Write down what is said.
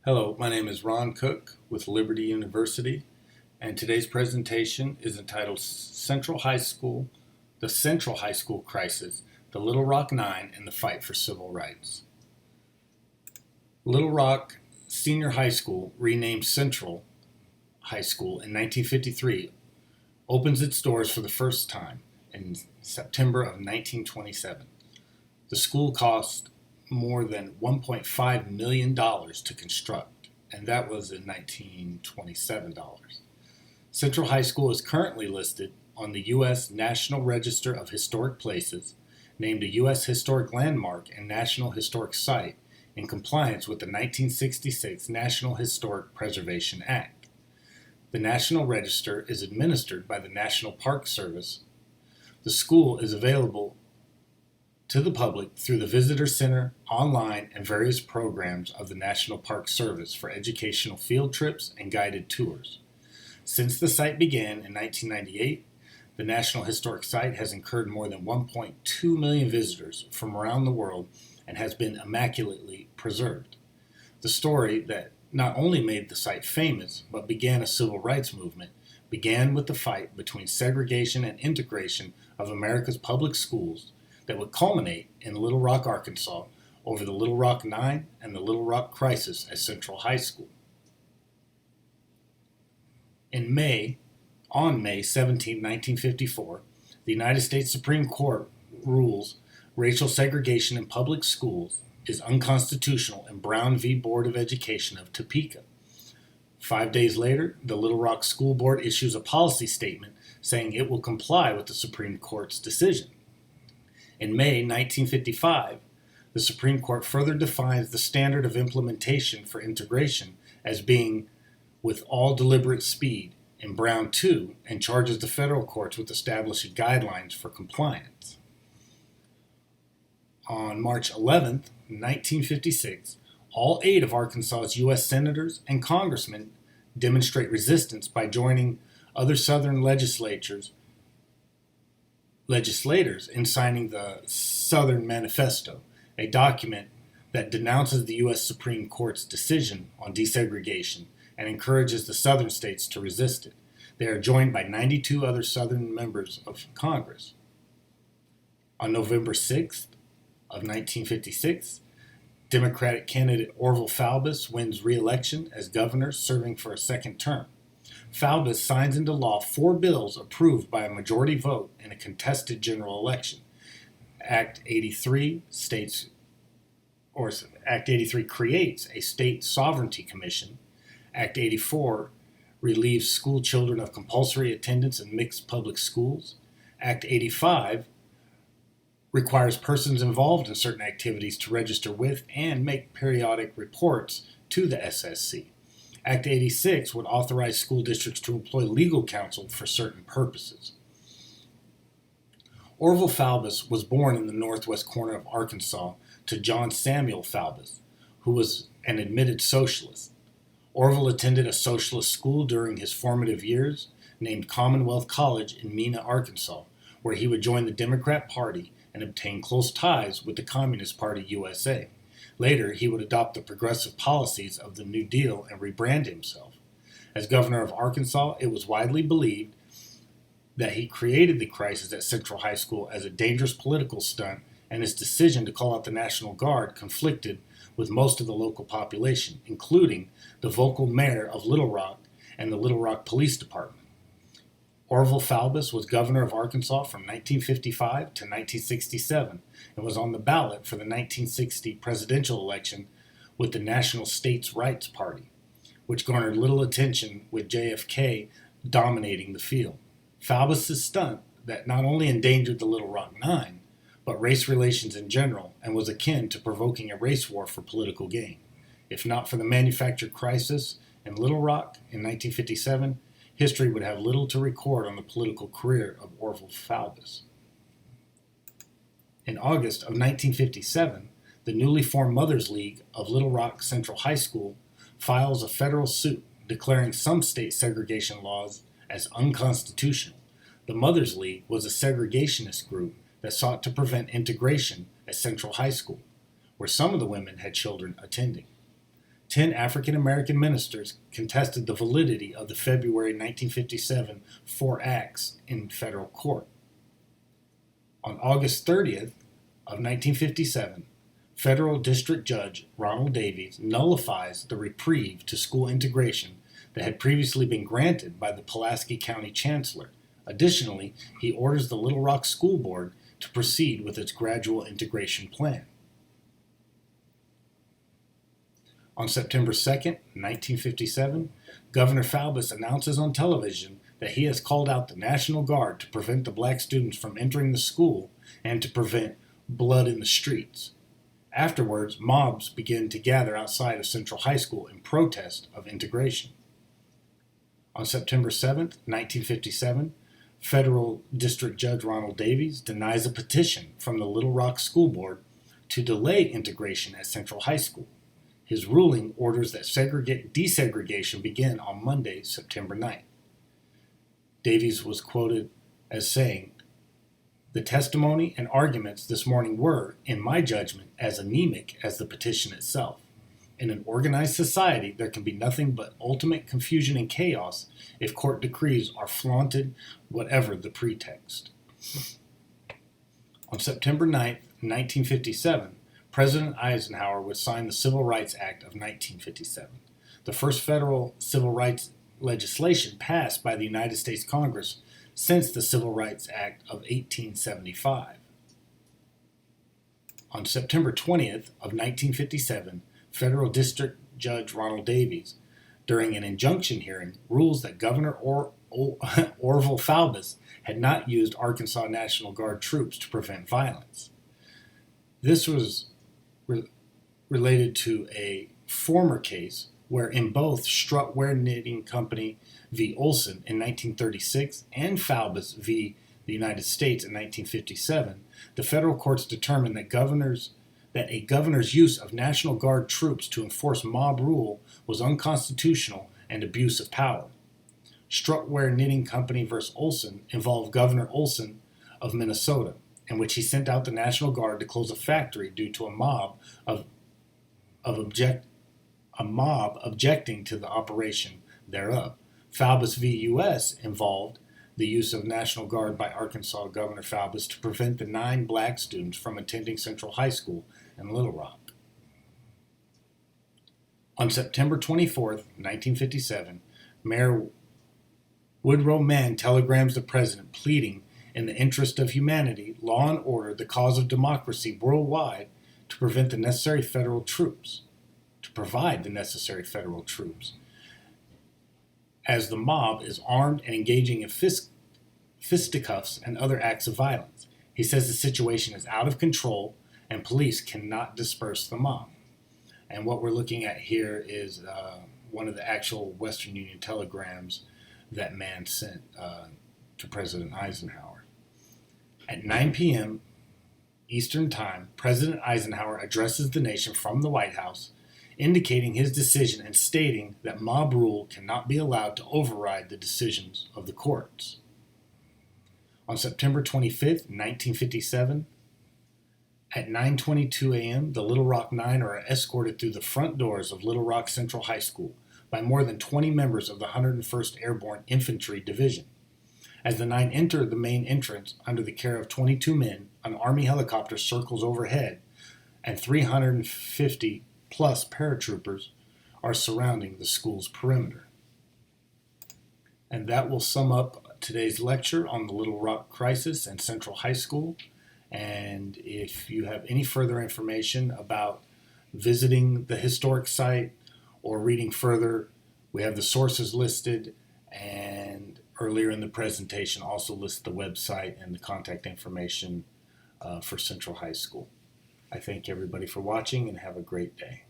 Hello, my name is Ron Cook with Liberty University, and today's presentation is entitled The Central High School Crisis, the Little Rock Nine, and the Fight for Civil Rights. Little Rock Senior High School, renamed Central High School in 1953, opens its doors for the first time in September of 1927. The school cost more than $1.5 million to construct, and that was in 1927 dollars. Central High School is currently listed on the U.S. National Register of Historic Places, named a U.S. Historic Landmark and National Historic Site in compliance with the 1966 National Historic Preservation Act. The National Register is administered by the National Park Service. The school is available to the public through the Visitor Center, online, and various programs of the National Park Service for educational field trips and guided tours. Since the site began in 1998, the National Historic Site has incurred more than 1.2 million visitors from around the world and has been immaculately preserved. The story that not only made the site famous, but began a civil rights movement, began with the fight between segregation and integration of America's public schools that would culminate in Little Rock, Arkansas, over the Little Rock Nine and the Little Rock Crisis at Central High School. On May 17, 1954, the United States Supreme Court rules racial segregation in public schools is unconstitutional in Brown v. Board of Education of Topeka. 5 days later, the Little Rock School Board issues a policy statement saying it will comply with the Supreme Court's decision. In May 1955, the Supreme Court further defines the standard of implementation for integration as being with all deliberate speed in Brown 2 and charges the federal courts with establishing guidelines for compliance. On March 11, 1956, all 8 of Arkansas's U.S. senators and congressmen demonstrate resistance by joining other Southern legislators in signing the Southern Manifesto, a document that denounces the U.S. Supreme Court's decision on desegregation and encourages the Southern states to resist it. They are joined by 92 other Southern members of Congress. On November 6th of 1956, Democratic candidate Orville Faubus wins re-election as governor, serving for a second term. Faubus signs into law 4 bills approved by a majority vote in a contested general election. Act 83 creates a state sovereignty commission. Act 84 relieves school children of compulsory attendance in mixed public schools. Act 85 requires persons involved in certain activities to register with and make periodic reports to the SSC. Act 86 would authorize school districts to employ legal counsel for certain purposes. Orville Faubus was born in the northwest corner of Arkansas to John Samuel Faubus, who was an admitted socialist. Orville attended a socialist school during his formative years, named Commonwealth College in Mena, Arkansas, where he would join the Democrat Party and obtain close ties with the Communist Party USA. Later, he would adopt the progressive policies of the New Deal and rebrand himself. As governor of Arkansas, it was widely believed that he created the crisis at Central High School as a dangerous political stunt, and his decision to call out the National Guard conflicted with most of the local population, including the vocal mayor of Little Rock and the Little Rock Police Department. Orville Faubus was governor of Arkansas from 1955 to 1967 and was on the ballot for the 1960 presidential election with the National States Rights Party, which garnered little attention with JFK dominating the field. Faubus' stunt that not only endangered the Little Rock Nine, but race relations in general, and was akin to provoking a race war for political gain. If not for the manufactured crisis in Little Rock in 1957, history would have little to record on the political career of Orville Faubus. In August of 1957, the newly formed Mothers League of Little Rock Central High School files a federal suit declaring some state segregation laws as unconstitutional. The Mothers League was a segregationist group that sought to prevent integration at Central High School, where some of the women had children attending. 10 African American ministers contested the validity of the February 1957 four acts in federal court. On August 30th of 1957, Federal District Judge Ronald Davies nullifies the reprieve to school integration that had previously been granted by the Pulaski County Chancellor. Additionally, he orders the Little Rock School Board to proceed with its gradual integration plan. On September 2nd, 1957, Governor Faubus announces on television that he has called out the National Guard to prevent the black students from entering the school and to prevent blood in the streets. Afterwards, mobs begin to gather outside of Central High School in protest of integration. On September 7th, 1957, Federal District Judge Ronald Davies denies a petition from the Little Rock School Board to delay integration at Central High School. His ruling orders that desegregation begin on Monday, September 9th. Davies was quoted as saying, "The testimony and arguments this morning were, in my judgment, as anemic as the petition itself. In an organized society, there can be nothing but ultimate confusion and chaos if court decrees are flaunted, whatever the pretext." On September 9th, 1957, President Eisenhower would sign the Civil Rights Act of 1957, the first federal civil rights legislation passed by the United States Congress since the Civil Rights Act of 1875. On September 20th of 1957, Federal District Judge Ronald Davies, during an injunction hearing, rules that Governor Orville Faubus had not used Arkansas National Guard troops to prevent violence. This was related to a former case where in both Strutware Knitting Company v. Olson in 1936 and Faubus v. the United States in 1957, the federal courts determined that a governor's use of National Guard troops to enforce mob rule was unconstitutional and abuse of power. Strutware Knitting Company v. Olson involved Governor Olson of Minnesota, in which he sent out the National Guard to close a factory due to a mob objecting to the operation thereof. Faubus v. U.S. involved the use of National Guard by Arkansas Governor Faubus to prevent the 9 black students from attending Central High School in Little Rock. On September 24th, 1957, Mayor Woodrow Mann telegrams the president pleading in the interest of humanity, law and order, the cause of democracy worldwide, to provide the necessary federal troops, as the mob is armed and engaging in fisticuffs and other acts of violence. He says the situation is out of control and police cannot disperse the mob. And what we're looking at here is one of the actual Western Union telegrams that Mann sent to President Eisenhower. At 9 p.m. Eastern Time, President Eisenhower addresses the nation from the White House, indicating his decision and stating that mob rule cannot be allowed to override the decisions of the courts. On September 25th, 1957, at 9:22 a.m., the Little Rock Nine are escorted through the front doors of Little Rock Central High School by more than 20 members of the 101st Airborne Infantry Division. As the 9 enter the main entrance under the care of 22 men, an Army helicopter circles overhead, and 350 plus paratroopers are surrounding the school's perimeter. And that will sum up today's lecture on the Little Rock Crisis and Central High School. And if you have any further information about visiting the historic site or reading further, we have the sources listed, and earlier in the presentation also lists the website and the contact information for Central High School. I thank everybody for watching and have a great day.